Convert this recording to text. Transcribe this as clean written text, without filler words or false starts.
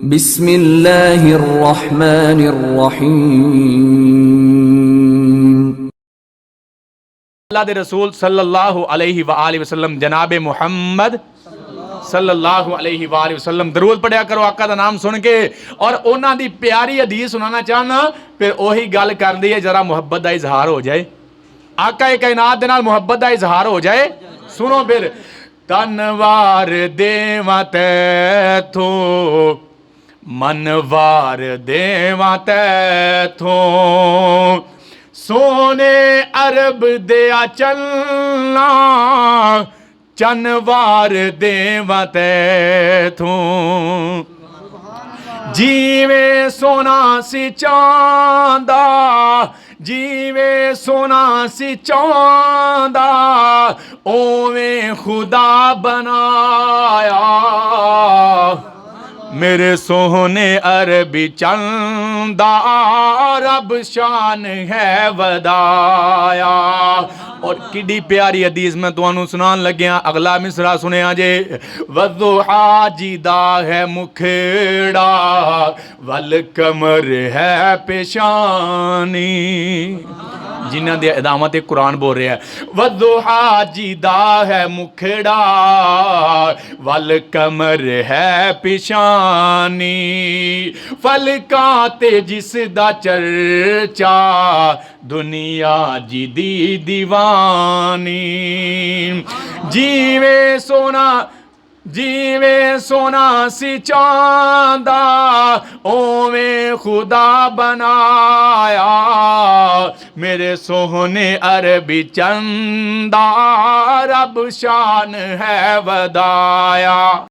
बिस्मिल्लाहिर्रहमानिर्रहीम। अल्लाह दे रसूल सल्लल्लाहु अलैहि वसल्लम जनाब मुहम्मद सल्लल्लाहु अलैहि वसल्लम दरूद पढ़िया करो आका दा नाम सुन के। और उन्हां दी प्यारी हदीस सुनाना चाहना, फिर ओही गल कर दी है, जरा मुहब्बत दा इजहार हो जाए, आका कायनात दे नाल मुहब्बत दा इजहार हो जाए। सुनो फिर। तनवार देवा तैथों, मनवार देवा तैथों, सोने अरब दिया चलना, चनवार देवा तैथों, जीवे सोना सी चांदा, जीवे सोना सी चांदा, ओवें खुदा बनाया, मेरे सोहने अरबी चंदा, रब शान है वदाया। और किड्डी प्यारी हदीस मैं तुहानू सुनान लग्या। अगला मिसरा सुनिया जे। वज़ुहा जिदा है मुखेड़ा, वल कमर है पेशानी। जिन्हां दी अदामत कुरान बोल रहा है। वज़ुहा जिदा है मुखेड़ा, वल कमर है पेशानी, फलकां ते जिस दा चर्चा, दुनिया जिदी दीवानी। जीवे सोना, जीवे सोना सी चांदा, ओवें खुदा बनाया, मेरे सोहने अरबी चंदा, रब शान है वदाया।